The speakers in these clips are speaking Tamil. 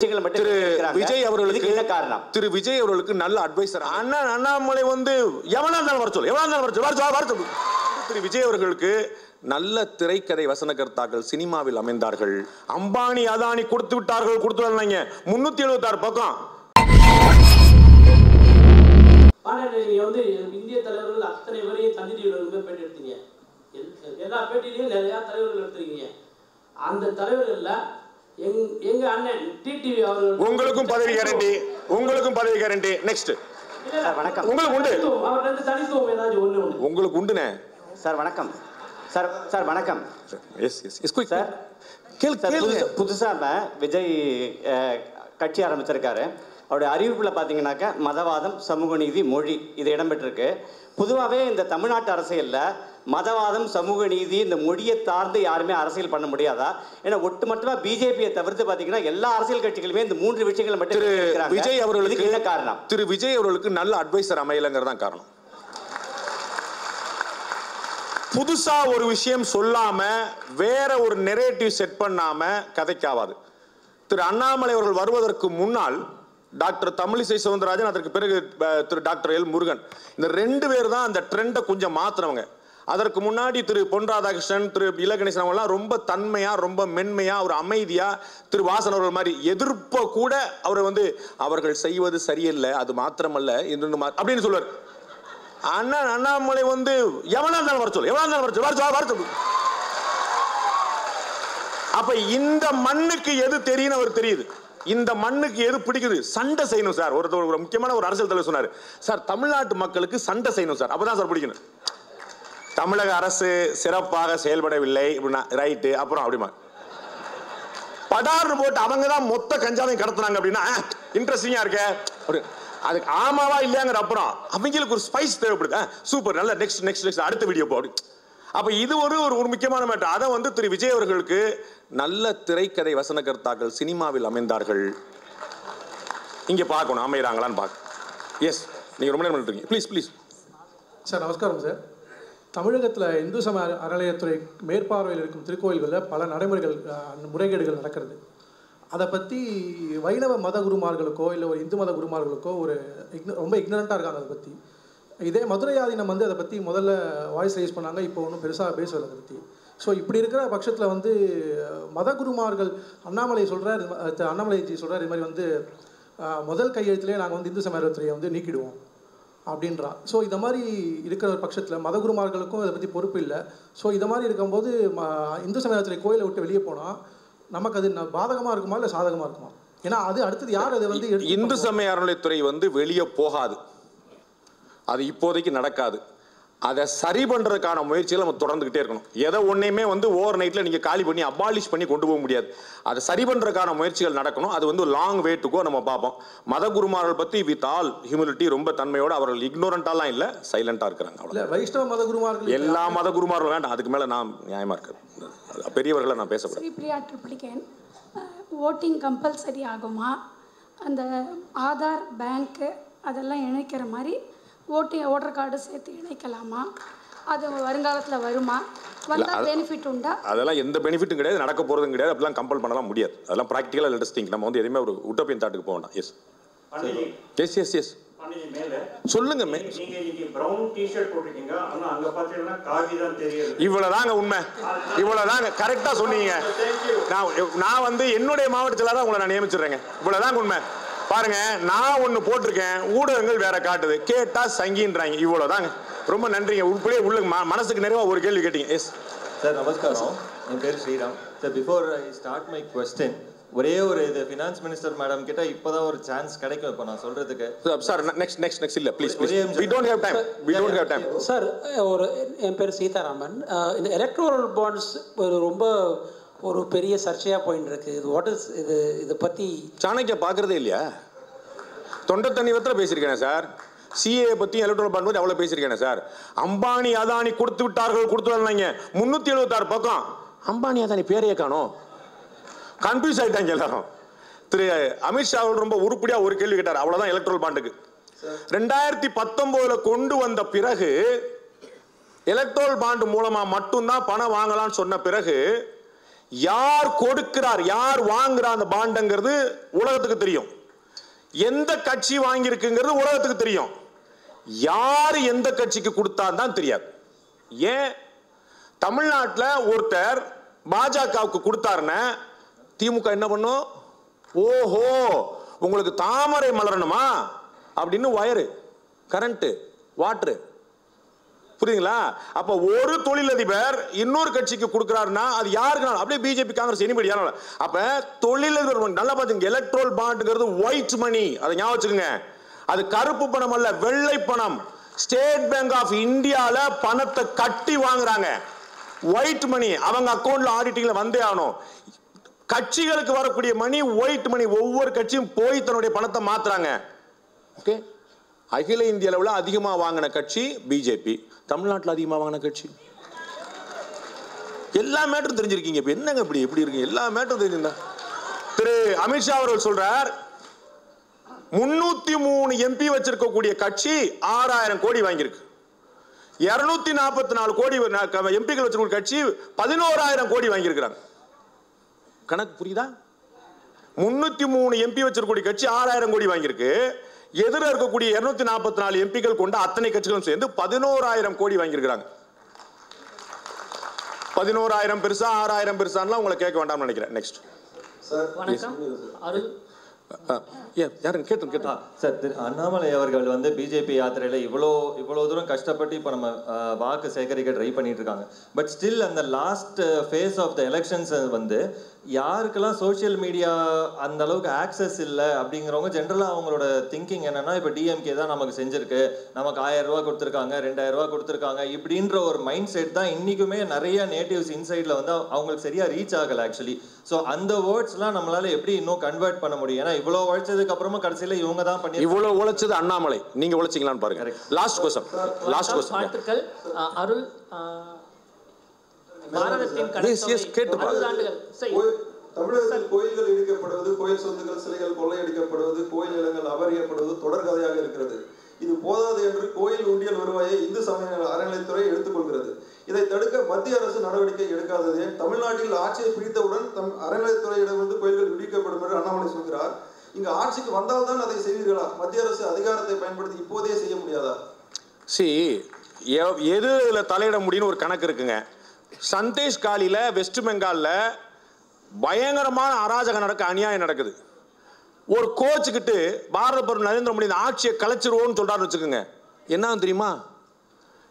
விஜய் அவர்களுக்கு திரு விஜய் அவர்களுக்கு நல்ல அட்வைசர் அண்ணாமலை வந்து எவனா இருந்தாலும் வர சொல்லு, எவனா இருந்தாலும் வர சொல்லு. திரு விஜய் அவர்களுக்கு நல்ல திரைக்கதை வசனகர்த்தாக்கள் சினிமாவில் அமைந்தார்கள். அம்பானி அதானி கொடுத்து விட்டார்கள், கொடுத்து வரலைங்க. 376 பக்கம். நீங்க வந்து இந்திய தலைவர்கள் அத்தனை பேரையும் தந்தி டிவில பேட்டி எடுத்தீங்க. எல்லா பேட்டிலையும் நிறைய தலைவர்கள் எடுத்துருக்கீங்க. அந்த தலைவர்கள்ல எங்க அண்ணன் டிடிவி அவர்கள் உங்களுக்கும் பதவி கேரண்டி, உங்களுக்கும் பதவி கேரண்டி. நெக்ஸ்ட் வணக்கம். உங்களுக்கு உண்டு, அவர்ல இருந்து தனித்துவம் ஏதாச்சும் ஒண்ணு உங்களுக்கு உண்டுனே சார். வணக்கம் சார். சார் வணக்கம். Yes yes yes quick sir. புதுசா விஜய் கட்சி ஆரம்பிச்சிருக்காரு. அவருடைய அறிவிப்பில் பார்த்தீங்கன்னாக்கா மதவாதம், சமூக நீதி, மொழி இது இடம்பெற்றிருக்கு. பொதுவாகவே இந்த தமிழ்நாட்டு அரசியலில் மதவாதம், சமூக நீதி, இந்த மொழியை சார்ந்து யாருமே அரசியல் பண்ண முடியாதா? ஏன்னா ஒட்டுமொத்தமாக பிஜேபியை தவிர்த்து பார்த்தீங்கன்னா எல்லா அரசியல் கட்சிகளுமே இந்த 3 விஷயங்களை மட்டும் விஜய் அவர்களுக்கு என்ன காரணம்? திரு விஜய் அவர்களுக்கு நல்ல அட்வைசர் அமையலைங்கிறது தான் காரணம். புதுசா ஒரு விஷயம் சொல்லாம வேற ஒரு நெரேட்டிவ் செட் பண்ணாம கதைக்காவாது. திரு அண்ணாமலை அவர்கள் வருவதற்கு முன்னால் டாக்டர் தமிழிசை சவுந்தரராஜன், அதற்கு பிறகு திரு டாக்டர் எல் முருகன், இந்த 2 பேர் தான் அந்த ட்ரெண்டை கொஞ்சம் மாத்தினவங்க. அதற்கு முன்னாடி திரு பொன் ராதாகிருஷ்ணன், திரு இலகணேசன் அவங்கெல்லாம் ரொம்ப தன்மையா, ரொம்ப மென்மையா, ஒரு அமைதியா, திரு வாசன் அவர்கள் மாதிரி எதிர்ப்ப கூட அவரை வந்து அவர்கள் செய்வது சரியில்லை, அது மாத்திரமல்ல அப்படின்னு சொல்லுவார். அண்ணாமலை வந்து எவனா இருந்தாலும் வர சொல்லு, எவனா இருந்தாலும் வர சொல்லு. அப்ப இந்த மண்ணுக்கு எது தெரியும் அவர் தெரியுது, இந்த மண்ணுக்கு எது பிடிக்குது. சண்டை செய்யணும் சார். ஒரு முக்கியமான ஒரு அரசியல் தலைவர் சொன்னார், சார் தமிழ்நாட்டு மக்களுக்கு சண்டை செய்யணும் சார், அப்பதான் சார் பிடிக்கணும். தமிழக அரசு சிறப்பாக செயல்படவில்லை ரைட்டு, அப்புறம் அப்படிமா படார்னு போட்டு அவங்க தான் மொத்த கஞ்சாவையும் கடத்துனாங்க அப்படின்னா இன்ட்ரெஸ்டிங்கா இருக்க. அதுக்கு ஆமாவா இல்லையாங்கிற அப்புறம் அவங்களுக்கு ஒரு ஸ்பைஸ் தேவைப்படுது. சூப்பர், நல்ல நெக்ஸ்ட் அடுத்த வீடியோ போடு. அப்ப இது ஒரு முக்கியமான மேட்டர். அதை வந்து திரு விஜய் அவர்களுக்கு நல்ல திரைக்கதை வசனகர்த்தாக்கள் சினிமாவில் அமைந்தார்கள். இங்க பார்க்கணும் அமைகிறாங்களான்னு பார்க்க. எஸ், நீங்க ரொம்ப நேரம் பண்ணிருக்கீங்க. Please sir. நமஸ்காரம் சார். தமிழகத்தில் இந்து சமய அறநிலையத்துறை மேற்பார்வையில் இருக்கும் திருக்கோயில்களில் பல நடைமுறைகள், முறைகேடுகள் நடக்கிறது. அதை பற்றி வைணவ மத குருமார்களுக்கோ இல்லை ஒரு இந்து மத குருமார்களுக்கோ ரொம்ப இக்னரண்ட்டாக இருக்காங்க அதை பற்றி. இதே மதுரை ஆதீனம் வந்து அதை பற்றி முதல்ல வாய்ஸ் ரைஸ் பண்ணாங்க, இப்போ ஒன்றும் பெருசாக பேசுவதை அதை பற்றி. ஸோ இப்படி இருக்கிற பட்சத்தில் வந்து மத குருமார்கள் அண்ணாமலைஜி சொல்கிறார் இது மாதிரி வந்து முதல் கையெழுத்துலேயே நாங்கள் வந்து இந்து சமய அறநிலையத்துறையை வந்து நீக்கிடுவோம் அப்படின்றா. ஸோ இந்த மாதிரி இருக்கிற ஒரு பட்சத்தில் மத குருமார்களுக்கும் இதை பற்றி பொறுப்பு இல்லை. ஸோ இதை மாதிரி இருக்கும்போது இந்து சமய அறநிலையத்துறை கோயிலை விட்டு வெளியே போனால் நமக்கு அது பாதகமாக இருக்குமா இல்லை சாதகமாக இருக்குமா? ஏன்னா அது அடுத்தது யார் அதை வந்து இந்து சமய அறநிலையத்துறை வந்து வெளியே போகாது, அது இப்போதைக்கு நடக்காது. அதை சரி பண்றதுக்கான முயற்சிகளை நம்ம தொடர்ந்துகிட்டே இருக்கணும். எதை ஒன்றையுமே வந்து ஓவர் நைட்ல நீங்க காலி பண்ணி அபாலிஷ் பண்ணி கொண்டு போக முடியாது. அதை சரி பண்றதுக்கான முயற்சிகள் நடக்கணும். அது வந்து லாங் வே டு கோ. நம்ம பார்ப்போம். மத குருமார்கள் பத்தி வித் ஆல் ஹியூமிலிட்டி, ரொம்ப தன்மையோட, அவர்கள் இக்னோரண்டாலாம் இல்ல, சைலண்டா இருக்கிறாங்க. வைஷ்ணவ மத குருமார்கள் எல்லா மத குருமார்களும் வேண்டாம், அதுக்கு மேல நான் நியாயமா இருக்கேன். பெரியவர்களை நான் பேசப்படுறேன். ஓட்டிங் கம்பல்சரி ஆகுமா? அந்த ஆதார், பேங்க் அதெல்லாம் இணைக்கிற மாதிரி ஓட்டர் கார்டு சேர்த்து இணைக்கலாமா? அது வருங்காலத்தில் வருமா? வந்தால் பெனிஃபிட் உண்டா? அதெல்லாம் எந்த பெனிஃபிட்டும் கிடையாது, நடக்க போகிறதும் கிடையாது. அப்படிலாம் கம்பல் பண்ணலாம் முடியாது. அதெல்லாம் ப்ராக்டிக்கலாக லெட் அஸ் திங்க். நம்ம வந்து எதுவுமே ஒரு உட்டோப்பியன் தாட்டுக்கு போக வேண்டாம். எஸ் சொல்லுங்க. இவ்வளவுதாங்க உண்மை, இவ்வளவுதாங்க கரெக்டா சொன்னீங்க. நான் வந்து என்னுடைய மாவட்டத்தில் தான் உங்களை நான் நியமிச்சிடுறேங்க. இவ்வளவுதாங்க உண்மை. பாருங்க, நான் ஒண்ணு போட்டிருக்கேன், ஊடகங்கள் வேற காட்டுது, கேட்டா சங்கின்றாங்க. இவ்வளவுதாங்க. ரொம்ப நன்றிங்க. உள்படியே உள்ள மனசுக்கு நிறைவா ஒரு கேள்வி கேட்டீங்க. Yes sir. நமஸ்காரம். என் பேர் Sriram sir. Before I start my question, ஒரே ஒரு இது ஃபினான்ஸ் மினிஸ்டர் மேடம் கிட்ட இப்போதான் ஒரு சான்ஸ் கிடைக்கும் இப்போ நான் சொல்றதுக்கு. சார் நெக்ஸ்ட் இல்ல please we don't have time sir. என் பேர் சீதாராமன். இந்த எலக்ட்ரல் பாண்ட்ஸ் ரொம்ப ஒரு பெரிய சர்ச்சையா போயிட்டு இருக்கு. இது வாட் இஸ் இதை பத்தி சாணக்கிய பாக்குறதே இல்லையா? தொண்டை தண்ணி வத்திர பேசியிருக்கேன் சார். சிஏ பத்தி எலக்ட்ரல் பாண்ட் பத்தி அவ்வளவு பேசியிருக்கேன் சார். அம்பானி அதானி கொடுத்து விட்டார்கள், கொடுத்து வரலைங்க. 376 பக்கம். அம்பானி அதானி பேரையே காணோம். கன்ஃபியூஸ் ஆயிட்டாங்க எல்லாரும். திரு அமித்ஷா ரொம்ப உருப்படியா ஒரு கேள்வி கேட்டார், அவ்வளவுதான் எலக்ட்ரல் பாண்டுக்கு. 2019 கொண்டு வந்த பிறகு எலக்ட்ரல் பாண்ட் மூலமா மட்டும்தான் பணம் வாங்கலாம்னு சொன்ன பிறகு யார் கொடுக்கிறார், யார் வாங்குறார் அந்த பாண்டங்கிறது உலகத்துக்கு தெரியும். எந்த கட்சி வாங்கியிருக்குங்கிறது உலகத்துக்கு தெரியும். யார் எந்த கட்சிக்கு கொடுத்தான்னு தான் தெரியாது. ஏன் தமிழ்நாட்டில் ஒருத்தர் பாஜகவுக்கு கொடுத்தாருன்னா திமுக என்ன பண்ணும்? ஓஹோ, உங்களுக்கு தாமரை மலரணுமா அப்படின்னு வயரு, கரண்ட், வாட்டரு, புரியுதுங்களா? அப்ப ஒரு தொழிலதிபர் இன்னொரு கட்சிக்கு கொடுக்கிறாருன்னா அது யாருக்கு? அப்படியே பிஜேபி, காங்கிரஸ், எனிபடி யாரும். அப்ப தொழிலதிபர் நல்லா பாத்துங்க, எலக்ட்ரல் பாண்டுங்கிறது ஒயிட் மணி, அதை ஞாபகம் வச்சுக்கோங்க. அது கருப்பு பணம் அல்ல, வெள்ளை பணம். ஸ்டேட் பேங்க் ஆஃப் இந்தியால பணத்தை கட்டி வாங்குறாங்க. ஒயிட் மணி அவங்க அக்கௌண்ட்ல ஆடிட்டிங்ல வந்தே ஆகணும். கட்சிகளுக்கு வரக்கூடிய மணி ஒயிட் மணி. ஒவ்வொரு கட்சியும் போய் தன்னுடைய பணத்தை மாத்துறாங்க. ஓகே, அகில இந்திய அளவில் அதிகமா வாங்கின கட்சி பிஜேபி, தமிழ்நாட்டில் அதிகமா வாங்கின கட்சி. எல்லா மேட்டரும் தெரிஞ்சிருக்கீங்க. இப்ப என்னங்க இப்படி எப்படி இருக்கீங்க? எல்லா மேட்டரும் தெரிஞ்சிருந்தா திரு அமித்ஷா அவர்கள் சொல்றார் 303 எம்பி வச்சிருக்கக்கூடிய கட்சி 6000 கோடி வாங்கியிருக்கு. 244 கோடி எம்பிக்கள் வச்சிருக்க கட்சி 11000 கோடி வாங்கியிருக்கிறாங்க. கணக்கு புரியுதா? 303 எம்பி வச்சிருக்கக்கூடிய கட்சி 6000 கோடி வாங்கியிருக்கு. எதிர இருக்கக்கூடிய 244 எம்பிக்கள் கொண்ட அத்தனை கட்சிகளும் சேர்ந்து 11000 கோடி வாங்கியிருக்கிறாங்க. 11000 பெருசா 6000 பெருசான்லாம் உங்களை கேட்க வேண்டாம்னு நினைக்கிறேன். நெக்ஸ்ட் சார், வணக்கம். அருள் சார், திரு அண்ணாமலை அவர்கள் வந்து பிஜேபி யாத்திரையில இவ்வளோ தூரம் கஷ்டப்பட்டு இப்போ நம்ம வாக்கு சேகரிக்க ட்ரை பண்ணிட்டு இருக்காங்க. பட் ஸ்டில் அந்த last phase of the elections வந்து யாருக்கெல்லாம் சோஷியல் மீடியா அந்த அளவுக்கு ஆக்சஸ் இல்லை அப்படிங்கிறவங்க ஜென்ரலாக அவங்களோட திங்கிங் என்னன்னா, இப்போ டிஎம்கே தான் நமக்கு செஞ்சிருக்கு, நமக்கு 1000 ரூபா கொடுத்துருக்காங்க, 2000 ரூபா கொடுத்துருக்காங்க, இப்படின்ற ஒரு மைண்ட் செட் தான் இன்னைக்குமே நிறைய நேட்டிவ்ஸ் இன்சைட்ல வந்து அவங்களுக்கு சரியா ரீச் ஆகலை ஆக்சுவலி. ஸோ அந்த வேர்ட்ஸ்லாம் நம்மளால எப்படி இன்னும் கன்வெர்ட் பண்ண முடியும்? ஏன்னா இவ்வளோ உழைச்சதுக்கு அப்புறமா கடைசியில் இவங்க தான் பண்ணி இவ்வளோ உழைச்சது அண்ணாமலை, நீங்க உழைச்சிங்களான்னு பாருங்க. லாஸ்ட் கொஸ்டின் வாழ்த்துக்கள். அருள், பாரதத்தின் தமிழகத்தில் கோயில்கள் இடிக்கப்படுவது, கோயில் சொத்துக்கள், சிலைகள் கொள்ளையடிக்கப்படுவது, கோயில் நிலங்கள் அபகரிக்கப்படுவது தொடர்கதையாக இருக்கிறது. இது போதாது என்று கோயில் உண்டியல் வருவாயை இந்து சமய அறநிலைத்துறை எடுத்துக்கொள்கிறது. இதை தடுக்க மத்திய அரசு நடவடிக்கை எடுக்காததே? தமிழ்நாட்டில் ஆட்சியை பிடித்தவுடன் அறநிலைத்துறையிடமிருந்து கோயில்கள் இடிக்கப்படும் என்று அண்ணாமலை சொல்கிறார். இங்கு ஆட்சிக்கு வந்தால்தான் அதை செய்வீர்களா? மத்திய அரசு அதிகாரத்தை பயன்படுத்தி இப்போதே செய்ய முடியாதா? எது இதுல தலையிட முடியும்னு ஒரு கணக்கு இருக்குங்க. சந்தேஷ் காலில வெஸ்ட் பெங்கால்ல பயங்கரமான அராஜகம் நடக்க, அநியாயம் நடக்குது. ஒரு கோச்சுக்கிட்டு பாரத பிரதமர் நரேந்திர மோடி ஆட்சியை கலைச்சிருவோம்னு சொல்றாரு வச்சுக்கோங்க. என்ன தெரியுமா?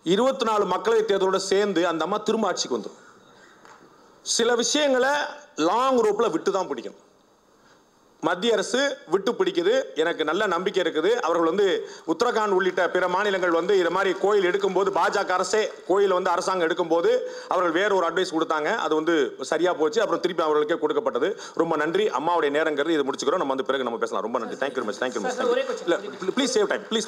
24 மக்களவை தேர்தலோட சேர்ந்து அந்த அம்மா திரும்ப ஆட்சிக்கு வந்துடும். சில விஷயங்களை லாங் ரோப்ல விட்டு தான் பிடிக்கணும். மத்திய அரசு விட்டு பிடிக்குது. எனக்கு நல்ல நம்பிக்கை இருக்குது. அவர்கள் வந்து உத்தரகாண்ட் உள்ளிட்ட பிற மாநிலங்கள் வந்து இது மாதிரி கோயில் எடுக்கும்போது, பாஜக அரசே கோயில் வந்து அரசாங்கம் எடுக்கும்போது அவர்கள் வேற ஒரு அட்வைஸ் கொடுத்தாங்க. அது வந்து சரியா போச்சு. அப்புறம் திருப்பி அவர்களுக்கே கொடுக்கப்பட்டது. ரொம்ப நன்றி. அம்மாவுடைய நேரங்கிறது இது முடிச்சுக்கிறோம். நம்ம வந்து பிறகு நம்ம பேசலாம். ரொம்ப நன்றி. Thank you very much. Thank you. Please save time. Please.